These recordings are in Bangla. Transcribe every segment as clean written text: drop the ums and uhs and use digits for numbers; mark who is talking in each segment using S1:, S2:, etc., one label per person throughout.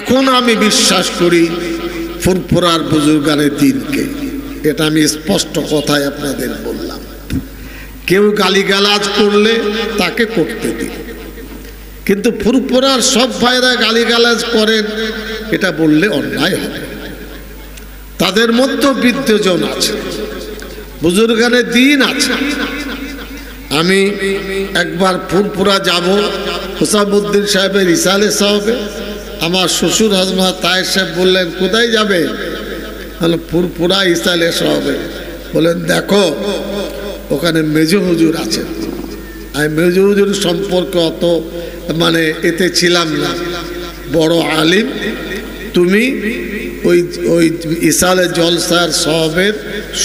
S1: এখন আমি বিশ্বাস করি ফুরফুরার বুজুর্গানের দিনকে। এটা আমি স্পষ্ট কথায় আপনাদের বললাম। কেউ গালিগালাজ করলে তাকে করতে দিন, কিন্তু ফুরফুরার সব ভাইরা গালিগালাজ করেন এটা বললে অন্যায় হবে। তাদের মধ্যে বিদ্বেষণ আছে, বুজুর্গানের দিন আছে। আমি একবার ফুরফুরা যাব, হুসামউদ্দিন সাহেবের ইসালে সাহেবে আমার শ্বশুর হজরত তায়ের সাহেব বললেন কোথায় যাবে? ফুরফুরা ইসালে সাহেবে। বলেন দেখো ওখানে মেজো হুজুর আছে। আমি মেজো হুজুর সম্পর্কে অত মানে এতে ছিলাম না, বড় আলিম, তুমি ওই ওই ইসালে জলসার সাহেবের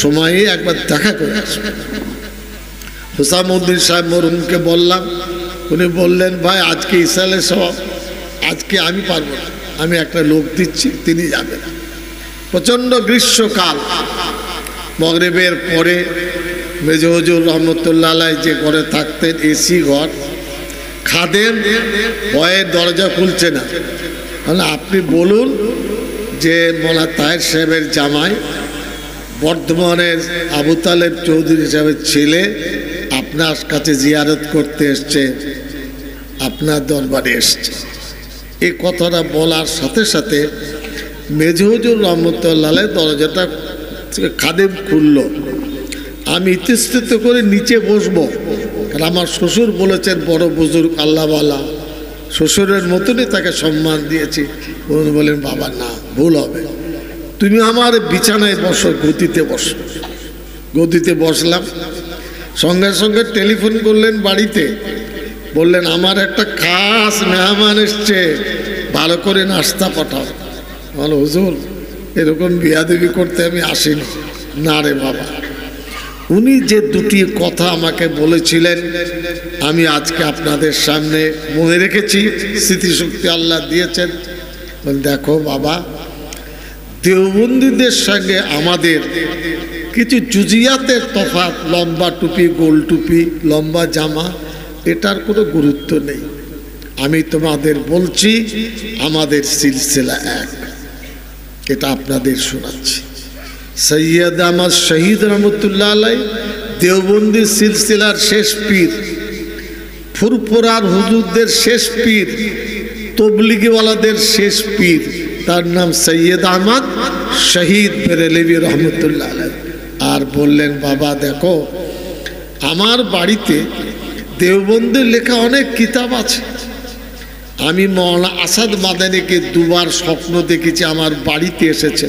S1: সময়ে একবার দেখা করে আসবে। হুসামউদ্দিন সাহেব মরহুমকে বললাম, উনি বললেন ভাই আজকে ইসালে সাহেব, আজকে আমি পারবো না, আমি একটা লোক দিচ্ছি, তিনি যাবেন। প্রচণ্ড গ্রীষ্মকাল, মগরিবের পরে মেজো হুজুর রহমতুল্লাহ আলাইহি যে ঘরে থাকতেন, এসি ঘর, খাদেম ভয়ের দরজা খুলছে না। তাহলে আপনি বলুন যে মৌলানা তাহের সাহেবের জামাই বর্ধমানের আবু তালেব চৌধুরী সাহেবের ছেলে আপনার কাছে জিয়ারত করতে এসছে, আপনার দরবারে এসছে। এই কথাটা বলার সাথে সাথে মেজো হুজুর রহমতুল্লাহ আলাইহি দরজাটা খাদেম খুলল। আমি ইতস্তত করে নিচে বসবো, কারণ আমার শ্বশুর বলেছেন বড় বুজুর্গ আল্লাহওয়ালা, শ্বশুরের মতনই তাকে সম্মান দিয়েছি। বলেন বাবা না, ভুল হবে, তুমি আমার বিছানায় বসো, গদিতে বসো। গদিতে বসলাম, সঙ্গে সঙ্গে টেলিফোন করলেন বাড়িতে, বললেন আমার একটা খাস মেহমান এসছে, ভালো করে নাস্তা পাঠাও। বলো হুজুর এরকম বিয়াদবি করতে আমি আসিনি। না রে বাবা, উনি যে দুটি কথা আমাকে বলেছিলেন আমি আজকে আপনাদের সামনে মনে রেখেছি, স্মৃতিশক্তি আল্লাহ দিয়েছেন। দেখো বাবা, দেওবন্দীদের সঙ্গে আমাদের কিছু জুজিয়াতের তফাৎ, লম্বা টুপি, গোল টুপি, লম্বা জামা, এটার কোনো গুরুত্ব নেই। আমি তোমাদের বলছি আমাদের সিলসিলা এক, এটা আপনাদের শোনাচ্ছি। সৈয়দ আহমদ শহীদ রহমতুল্লাহ আলাইহি দেওবন্দি সিলসিলার শেষ পীর, ফুরফুরার হুজুরদের শেষ পীর, তবলিগিওয়ালাদের শেষ পীর, তার নাম সৈয়দ আহমদ শহীদ বেরেলভী রহমতুল্লাহ আলাইহি। আর বললেন বাবা দেখো আমার বাড়িতে দেওবন্দের লেখা অনেক কিতাব আছে। আমি মওলানা আসাদ মাদানীকে দুবার স্বপ্ন দেখেছি আমার বাড়িতে এসেছে।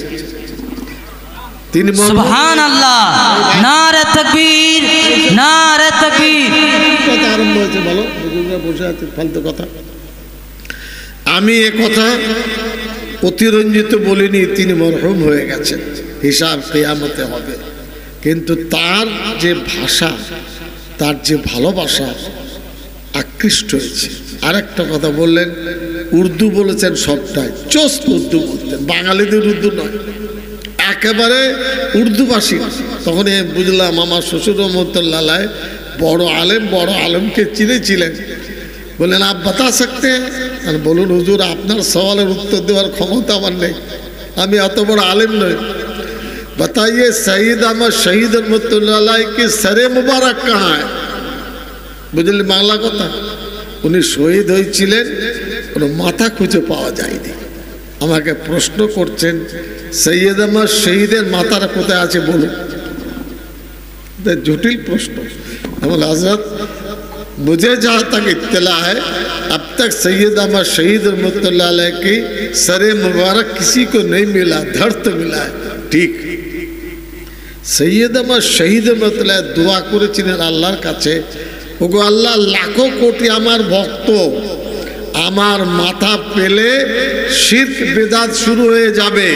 S1: তিনি
S2: সুবহানাল্লাহ, নারে তাকবীর, নারে তাকবীর।
S1: কথা আরম্ভ হয়েছে, বলো বুজুর্গরা বসে আছে, ফালতু কথা। আমি এ কথা অতিরঞ্জিত বলিনি, তিনি মরহুম হয়ে গেছেন, হিসাব কিয়ামতে হবে। কিন্তু তার যে ভাষা, তার যে ভালোবাসা, আকৃষ্ট হয়েছে। আরেকটা কথা বললেন, উর্দু বলেছেন সবটাই, চোস্ত উর্দু বলতেন, বাঙালিদের উর্দু নয়, একেবারে উর্দুভাষী। তখন বুঝলাম আমার শ্বশুর রহমতুল্লাহ আলাইহি বড় আলেম, বড় আলেমকে চিনেছিলেন। বললেন আপ বাতা সকতে হ্যাঁ? আর বলুন হুজুর আপনার সওয়ালের উত্তর দেওয়ার ক্ষমতা আমার নেই, আমি এত বড় আলেম নই। बताइए सईद अहमद शहीद रहमतुल्लाह अलैहि की सरे मुबारक कहाँ है? বুঝলেন বাংলা কথা? উনি শহীদ হয়েছিলেন, কোনো মাথা খুঁজে পাওয়া যায়নি। আমাকে প্রশ্ন করছেন সৈয়দ আহমদ শহীদের মাথাটা কোথায় আছে বলুন। জটিল প্রশ্ন। हजरत मुझे जहाँ तक इत्तला है अब तक सैयद अहमद शहीद रहमतुल्लाह अलैहि की सरे मुबारक किसी को नहीं मिला, धड़ तो मिला है। ठीक, সৈয়দ আহমদ শহীদ রহমতুল্লাহ দোয়া করেছিলেন আল্লাহর কাছে, ওগো আল্লাহ লাখো কোটি আমার ভক্ত আমার মাথা পেলে শিরক বিদআত শুরু হয়ে যাবে,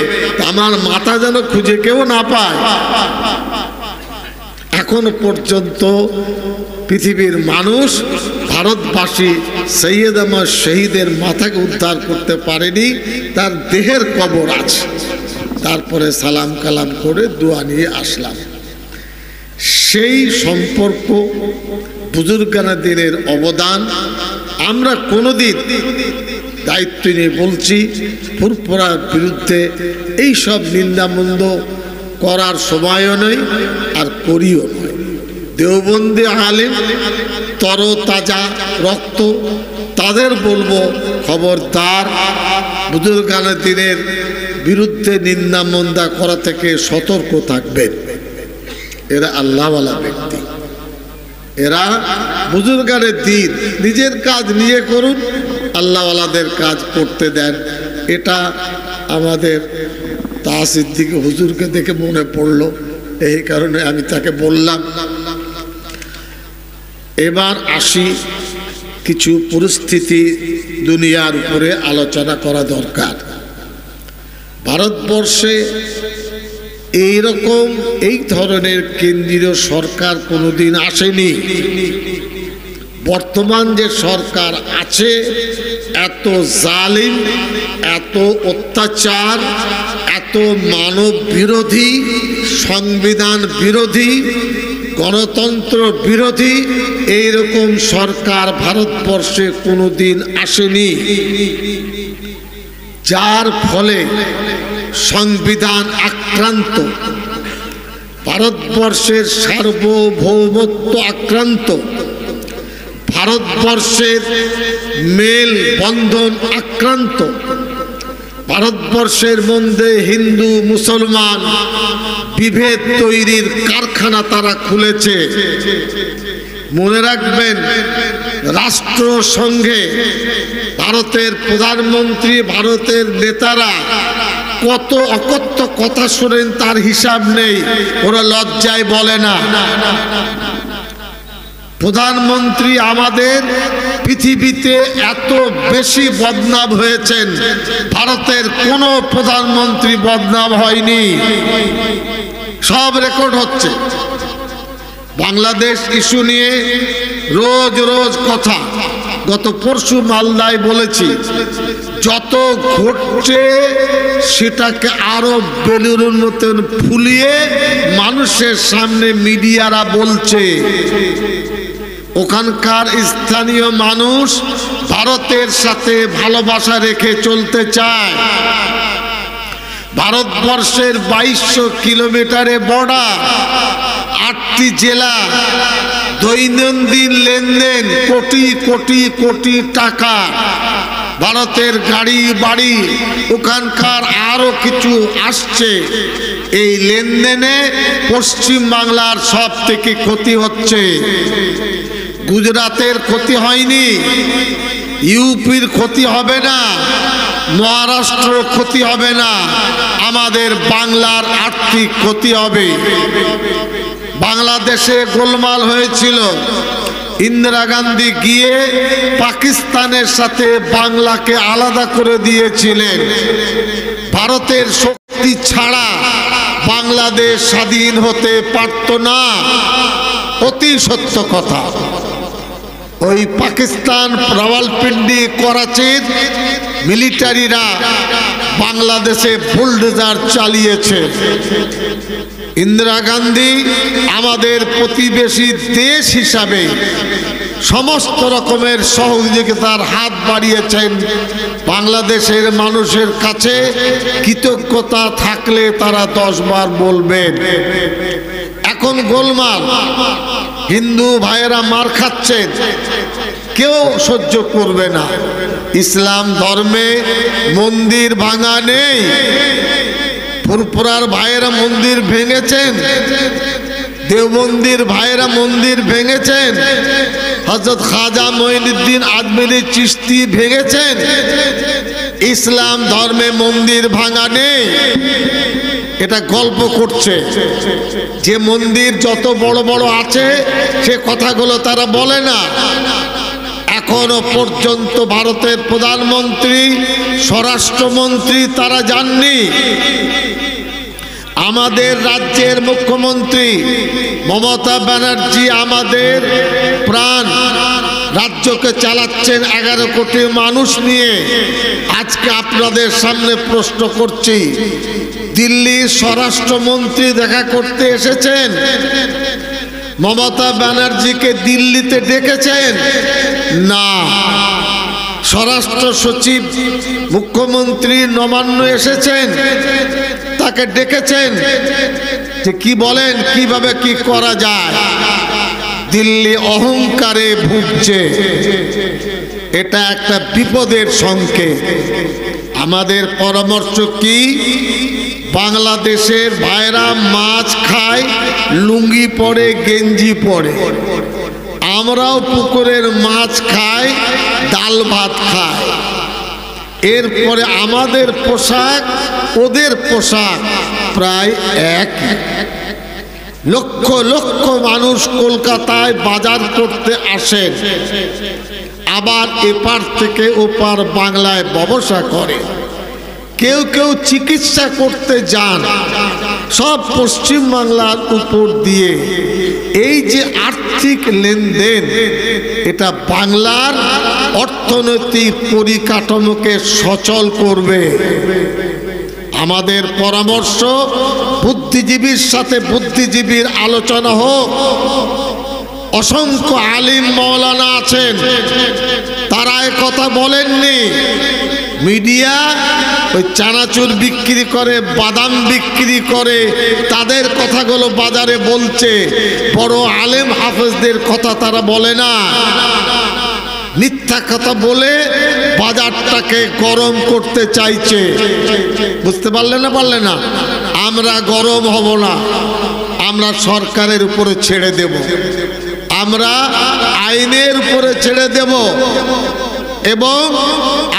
S1: আমার মাথা যেন খুঁজে কেউ না পায়। এখনো পর্যন্ত পৃথিবীর মানুষ, ভারতবাসী সৈয়দ আহমদ শহীদের মাথাকে উদ্ধার করতে পারেনি, তার দেহের কবর আছে। তারপরে সালাম কালাম করে দোয়া নিয়ে আসলাম। সেই সম্পর্ক, বুজুর্গানা দিনের অবদান আমরা কোনোদিন দায়িত্ব নিয়ে বলছি, ফুরফুরার বিরুদ্ধে এই সব নিন্দামন্দ করার সময়ও নেই আর করিও নয়। দেওবন্দি আলেম তরতাজা রক্ত, তাদের বলবো খবরদার বুজুর্গানে দিনের বিরুদ্ধে নিন্দামন্দা করা থেকে সতর্ক থাকবেন। এরা আল্লাহওয়ালা ব্যক্তি, এরা বুজুর্গানের দিন নিজের কাজ নিয়ে করুন, আল্লাহওয়ালাদের কাজ করতে দেন। এটা আমাদের তাসিদ্দিক হুজুরকে দেখে মনে পড়ল, এই কারণে আমি তাকে বললাম। এবার আসি, কিছু পরিস্থিতি দুনিয়ার উপরে আলোচনা করা দরকার। ভারতবর্ষে এইরকম এই ধরনের কেন্দ্রীয় সরকার কোনোদিন আসেনি। বর্তমান যে সরকার আছে এত জালিম, এত অত্যাচার, এত মানব বিরোধী, সংবিধান বিরোধী, গণতন্ত্র বিরোধী, এইরকম সরকার ভারতবর্ষে কোনোদিন আসেনি। যার ফলে সংবিধান আক্রান্ত, ভারতবর্ষের সার্বভৌমত্ব আক্রান্ত, ভারতবর্ষের মেল বন্ধন আক্রান্ত, ভারতবর্ষের মধ্যে হিন্দু মুসলমান বিভেদ তৈরির কারখানা তারা খুলেছে। মনে রাখবেন, রাষ্ট্রসংঘে ভারতের প্রধানমন্ত্রী, ভারতের নেতারা কত অকথ্য কথা শোনেন তার হিসাব নেই, ওরা লজ্জায় বলে না। প্রধানমন্ত্রী আমাদের পৃথিবীতে এত বেশি বদনাম হয়েছেন, ভারতের কোনো প্রধানমন্ত্রী বদনাম হয়নি। সব রেকর্ড হচ্ছে। বাংলাদেশ ইস্যু নিয়ে রোজ রোজ কথা, গত পরশু মালদায় বলেছি, যত ঘটছে সেটাকে আরো বেলুনের মতন ফুলিয়ে মানুষের সামনে মিডিয়ারা বলছে। ওখানকার স্থানীয় মানুষ ভারতের সাথে ভালোবাসা রেখে চলতে চায়। ভারতবর্ষের 2200 কিলোমিটারে বর্ডার, 8টি জেলা, দৈনন্দিন লেনদেন কোটি কোটি কোটি টাকা। ভারতের গাড়ি বাড়ি, ওখানকার আরো কিছু আসছে। এই লেনদেনে পশ্চিম বাংলার সব থেকে ক্ষতি হচ্ছে। গুজরাটের ক্ষতি হয়নি, ইউপির ক্ষতি হবে না, মহারাষ্ট্র ক্ষতি হবে না, আমাদের বাংলার আর্থিক ক্ষতি হবে। বাংলাদেশে গোলমাল হয়েছিল, ইন্দিরা গান্ধী গিয়ে পাকিস্তানের সাথে বাংলাকে আলাদা করে দিয়েছিলেন। ভারতের শক্তি ছাড়া বাংলাদেশ স্বাধীন হতে পারত না, অতি সত্য কথা। ওই পাকিস্তান, রাওয়ালপিন্ডি, করাচির মিলিটারিরা বাংলাদেশে বুলডোজার চালিয়েছে। ইন্দিরা গান্ধী আমাদের প্রতিবেশী দেশ হিসাবে সমস্ত রকমের সহযোগিতার হাত বাড়িয়েছেন। বাংলাদেশের মানুষের কাছে কৃতজ্ঞতা থাকলে তারা 10 বার বলবেন। এখন গোলমাল, হিন্দু ভাইয়েরা মার খাচ্ছেন, কেউ সহ্য করবে না। ইসলাম ধর্মে মন্দির ভাঙা নেই। ফুরফুরার ভাইয়েরা মন্দির ভেঙেছেন, দেওবন্দির ভাইয়েরা মন্দির ভেঙেছেন, হযরত খাজা মঈনুদ্দিন আজমিরি চিশতি ভেঙেছেন। ইসলাম ধর্মে মন্দির ভাঙা নেই, এটা গল্প করছে। যে মন্দির যত বড় বড় আছে সে কথাগুলো তারা বলে না। এখনো পর্যন্ত ভারতের প্রধানমন্ত্রী, স্বরাষ্ট্রমন্ত্রী তারা যাননি। আমাদের রাজ্যের মুখ্যমন্ত্রী মমতা ব্যানার্জি আমাদের প্রাণ, রাজ্যকে চালাচ্ছেন 11 কোটি মানুষ নিয়ে। আজকে আপনাদের সামনে প্রশ্ন করছি, দিল্লির স্বরাষ্ট্রমন্ত্রী দেখা করতে এসেছেন, মমতা ব্যানার্জিকে দিল্লিতে ডেকেছেন না। স্বরাষ্ট্র সচিব মুখ্যমন্ত্রী নবান্ন এসেছেন, তাকে ডেকেছেন যে কি বলেন, কিভাবে কি করা যায়। দিল্লি অহংকারে ভুগছে, এটা একটা বিপদের সংকেত। আমাদের পরামর্শ কি, বাংলাদেশের ভাইরা মাছ খায়, লুঙ্গি পরে, গেঞ্জি পরে, আমরাও পুকুরের মাছ খাই, ডাল ভাত খাই। এরপরে আমাদের পোশাক ওদের পোশাক প্রায় এক। লক্ষ লক্ষ মানুষ কলকাতায় বাজার করতে আসেন, আবার এপার থেকে ওপার বাংলায় ব্যবসা করে। কেউ কেউ চিকিৎসা করতে যান, সব পশ্চিম বাংলার উপর দিয়ে। এই যে আর্থিক লেনদেন, এটা বাংলার অর্থনৈতিক পরিকাঠামোকে সচল করবে। আমাদের পরামর্শ, বুদ্ধিজীবীর সাথে বুদ্ধিজীবীর আলোচনা হোক। অসংখ্য আলিম মাওলানা আছেন, তারা কথা বলেননি। মিডিয়া ওই চানাচুর বিক্রি করে, বাদাম বিক্রি করে, তাদের কথাগুলো বাজারে বলছে। বড় আলেম হাফেজদের কথা তারা বলে না, মিথ্যা কথা বলে বাজারটাকে গরম করতে চাইছে। বুঝতে পারলে না? আমরা গরম হব না, আমরা সরকারের উপরে ছেড়ে দেব, আমরা আইনের উপরে ছেড়ে দেব, এবং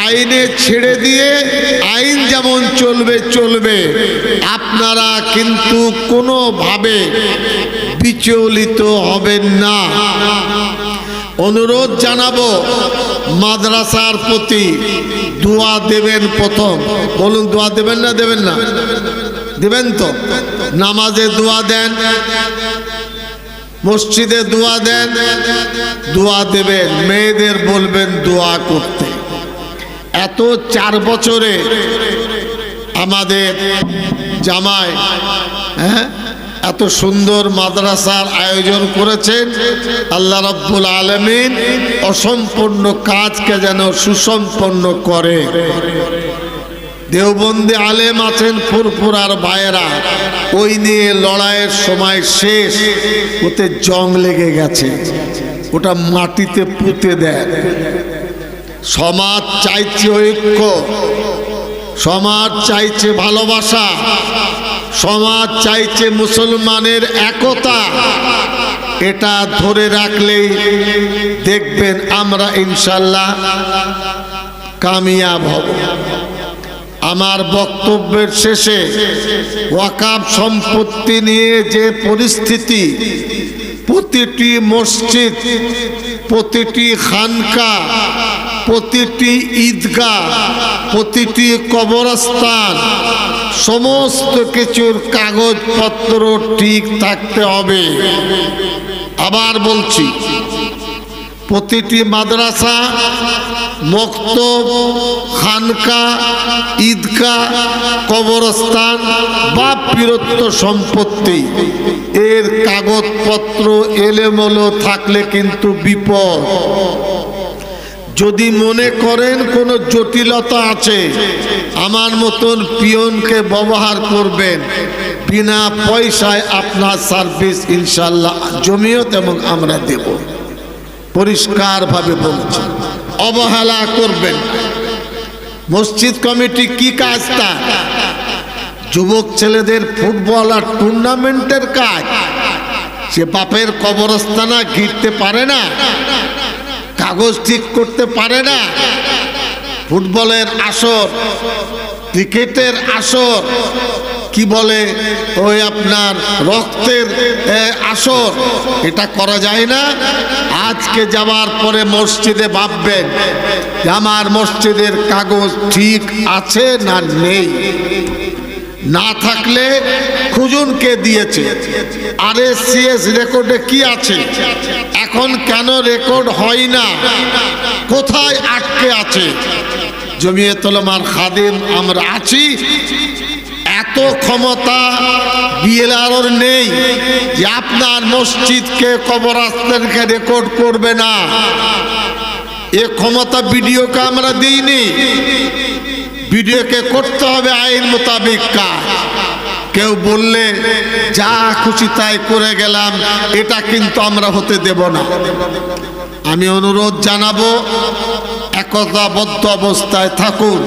S1: আইনে ছেড়ে দিয়ে আইন যেমন চলবে চলবে। আপনারা কিন্তু কোনোভাবে বিচলিত হবেন না। অনুরোধ জানাবো, মাদ্রাসার প্রতি দোয়া দেবেন। প্রথম বলুন, দোয়া দেবেন না দেবেন না? দেবেন তো? নামাজে দোয়া দেন, মসজিদে দোয়া দেন, দোয়া দেবেন। মেয়েদের বলবেন দোয়া করতে। এত 4 বছরে আমাদের জামাই এত সুন্দর মাদ্রাসার আয়োজন করেছেন। আল্লাহ রাব্বুল আলামিন অসম্পূর্ণ কাজকে যেন সুসম্পন্ন করে। দেওবন্দি আলেম আছেন, ফুরফুরার ভাইয়েরা, ওই নিয়ে লড়াইয়ের সময় শেষ, ওতে জং লেগে গেছে, ওটা মাটিতে পুঁতে দেয়। সমাজ চাইছে ঐক্য, সমাজ চাইছে ভালোবাসা, সমাজ চাইছে মুসলমানের একতা। এটা ধরে রাখলেই দেখবেন আমরা ইনশাল্লাহ কামিয়াব হব। আমার বক্তব্যের শেষে ওয়াকাফ সম্পত্তি নিয়ে যে পরিস্থিতি, প্রতিটি মসজিদ, প্রতিটি খানকা, প্রতিটি ঈদগাহ, প্রতিটি কবরস্থান, সমস্ত কিছুর কাগজপত্র ঠিক থাকতে হবে। আবার বলছি, প্রতিটি মাদ্রাসা, মক্তব, খানকা, ঈদগাহ, কবরস্থান বা পীরত্ব সম্পত্তি, এর কাগজপত্র এলোমেলো থাকলে কিন্তু বিপদ। যদি মনে করেন কোনো জটিলতা আছে, আমার মতন পিয়নকে ব্যবহার করবেন, বিনা পয়সায় আপনার সার্ভিস ইনশাল্লাহ জমিয়ত এবং আমরা দেব। পরিষ্কারভাবে বলছি, অবহেলা করবেন। মসজিদ কমিটি কি কাজটা? যুবক ছেলেদের ফুটবল আর টুর্নামেন্টের কাজ। সে বাপের কবরস্থানা ঘিরতে পারে না, কাগজ ঠিক করতে পারে না। ফুটবলের আসর, ক্রিকেটের আসর, কি বলে ওই আপনার রক্তের আসর, এটা করা যায় না। আজকে যাওয়ার পরে মসজিদে ভাববেন যে আমার মসজিদের কাগজ ঠিক আছে না নেই। না থাকলে খুঁজুন কে দিয়েছে, RSCS রেকর্ডে কি আছে, এখন কেন রেকর্ড হয় না, কোথায় আটকে আছে। জমিয়তুল উলামার খাদিম আমরা আছি, এত ক্ষমতা বিএলআরওর নেই যে আপনার মসজিদকে, কবরস্থানকে রেকর্ড করবে না। এ ক্ষমতা বিডিওকে আমরা দিইনি। বিডিওকে করতে হবে আইন মোতাবেক কাজ। কেউ বললে যা খুশি তাই করে গেলাম, এটা কিন্তু আমরা হতে দেব না। আমি অনুরোধ জানাবো, একতাবদ্ধ অবস্থায় থাকুন,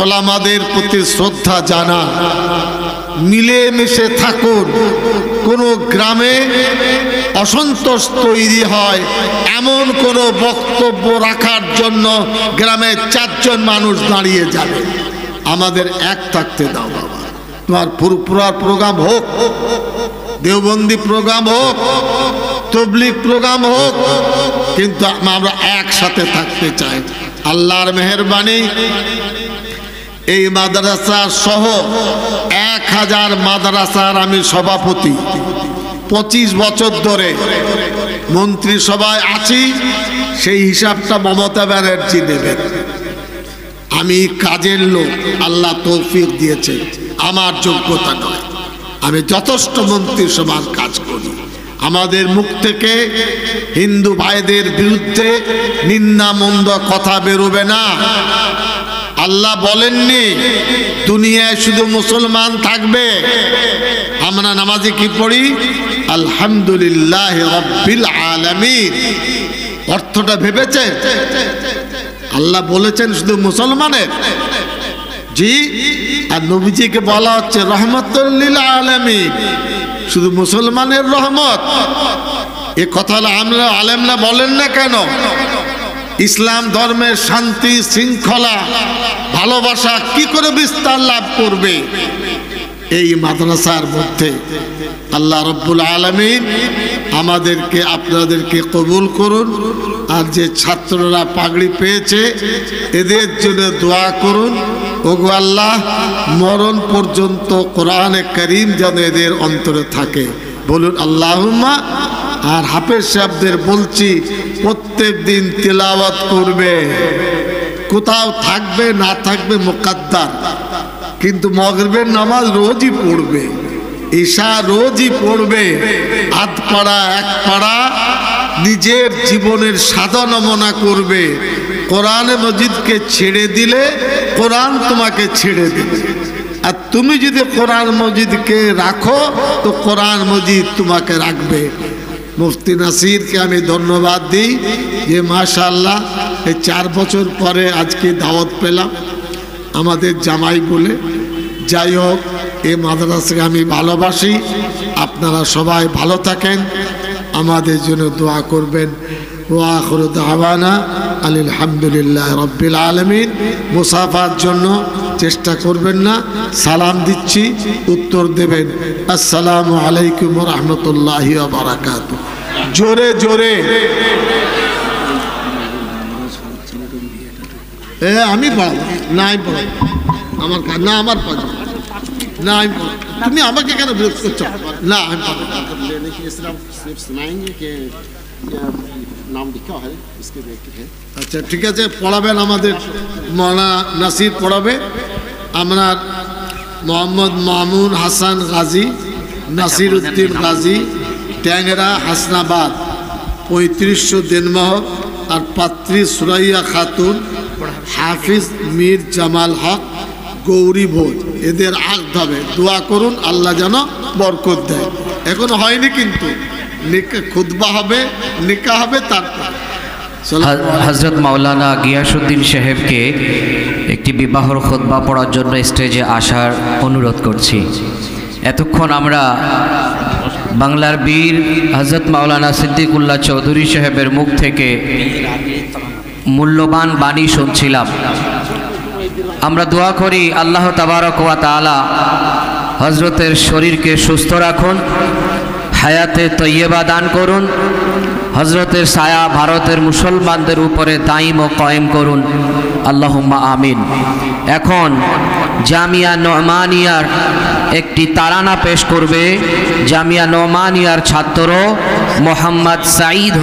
S1: ওলামাদের প্রতি শ্রদ্ধা জানান, মিলেমিশে থাকুন। কোনো গ্রামে অসন্তোষ তৈরি হয় এমন কোনো বক্তব্য রাখার জন্য গ্রামে 4 জন মানুষ দাঁড়িয়ে যাবে। আমাদের এক থাকতে দাও বাবা। তোমার পুরপুরার প্রোগ্রাম হোক, দেওবন্দি প্রোগ্রাম হোক, তবলিগ প্রোগ্রাম হোক, কিন্তু আমরা একসাথে থাকতে চাই। আল্লাহর মেহেরবানি এই মাদ্রাসা সহ 1000 মাদ্রাসার আমি সভাপতি। 25 বছর ধরে মন্ত্রিসভায় আছি, সেই হিসাবটা মমতা ব্যানার্জি নেবেন। আমি কাজের লোক, আল্লাহ তৌফিক দিয়েছে, আমার যোগ্যতা নয়। আমি যথেষ্ট মন্ত্রিসভার কাজ করি। আমাদের মুখ থেকে হিন্দু ভাইদের বিরুদ্ধে নিন্দা মন্দ কথা বেরোবে না। আল্লাহ বলেননি দুনিয়ায় শুধু মুসলমান থাকবে। আমরা নামাজে কি পড়ি? আলহামদুলিল্লাহ রাব্বিল আলামিন। অর্থটা ভেবেছেন? আল্লাহ বলেছেন শুধু মুসলমানের, জি। আর নবীজিকে বলা হচ্ছে রহমাতুল লিল আলামিন, শুধু মুসলমানের রহমত। এ কথা আমরা আলেমরা বলেন না কেন? ইসলাম ধর্মের শান্তি শৃঙ্খলা ভালোবাসা কি করে বিস্তার লাভ করবে? এই মাদ্রাসার মধ্যে। আল্লাহ রব্বুল আলামিন আমাদেরকে আপনাদেরকে কবুল করুন। আর যে ছাত্ররা পাগড়ি পেয়েছে এদের জন্য দোয়া করুন। ওগো আল্লাহ, মরণ পর্যন্ত কোরআনে কারীম যেন এদের অন্তরে থাকে, বলুন আল্লাহুম্মা। আর হাফেজ সাহেবদের বলছি প্রত্যেক দিন তিলাওয়াত করবে। কোথাও থাকবে না থাকবে মুকাদ্দার, কিন্তু মাগরিবের নামাজ রোজই পড়বে, ঈশা রোজই পড়বে। আধ পাড়া এক পাড়া নিজের জীবনের সাধনমনা করবে। কোরআনে মজিদকে ছেড়ে দিলে কোরআন তোমাকে ছেড়ে দেবে, আর তুমি যদি কোরআন মজিদকে রাখো তো কোরআন মজিদ তোমাকে রাখবে। মুফতি নাসিরকে আমি ধন্যবাদ দিই যে মাশাআল্লাহ এই 4 বছর পরে আজকে দাওয়াত পেলাম আমাদের জামাই বলে। যাই হোক, এই মাদ্রাসাকে আমি ভালোবাসি। আপনারা সবাই ভালো থাকেন, আমাদের জন্য দোয়া করবেন। ওয়া আখিরু দাওয়ানা আলহামদুলিল্লাহ রাব্বিল আলামিন। মুসাফার জন্য চেষ্টা করবেন না, সালাম দিচ্ছি, উত্তর দেবেন। আসসালামু আলাইকুম ওয়া রাহমাতুল্লাহি ওয়া বারাকাতুহু। জোরে জোরে। আমি পড়াবো না, আমি পড়াবো, আমার কাজ না, আমার পড়াবো না, আমি পড়াবো। তুমি আমাকে কেন বিরক্ত করছো? না, আমি পড়াবো। আচ্ছা ঠিক আছে, পড়াবেন আমাদের মৌলানা নাসির পড়াবে। আমরা মোহাম্মদ মামুন হাসান গাজী, নাসির উদ্দিন গাজী, ট্যাংরা হাসনাবাদ, 3500 দেনমোহর। আর পাত্রী সুরাইয়া খাতুন, হাফিজ মীর জামাল হক, গৌরী ভোজ। এদের আঁকতে হবে। দোয়া করুন আল্লাহ যেন বরকত দেয়। এখনো হয়নি, কিন্তু খুতবা হবে, নিকাহ হবে। তারপর
S2: হযরত মাওলানা গিয়াসউদ্দিন সাহেবকে একটি বিবাহর খুতবা পড়ার জন্য স্টেজে আসার অনুরোধ করছি। এতক্ষণ আমরা বাংলার বীর হযরত মাওলানা সিদ্দিকুল্লাহ চৌধুরী সাহেবের মুখ থেকে মূল্যবান বাণী শুনছিলাম। আমরা দোয়া করি আল্লাহ তাবারক ওয়া তাআলা হযরতের শরীরকে সুস্থ রাখুন, হায়াতে তৈয়বা দান করুন, হযরতের ছায়া ভারতের মুসলমানদের উপরে দাইম ও কায়েম করুন, আল্লাহুম্মা আমিন। এখন জামিয়া নোমানিয়ার একটি তারানা পেশ করবে জামিয়া নোমানিয়ার ছাত্র মোহাম্মদ সাঈদ।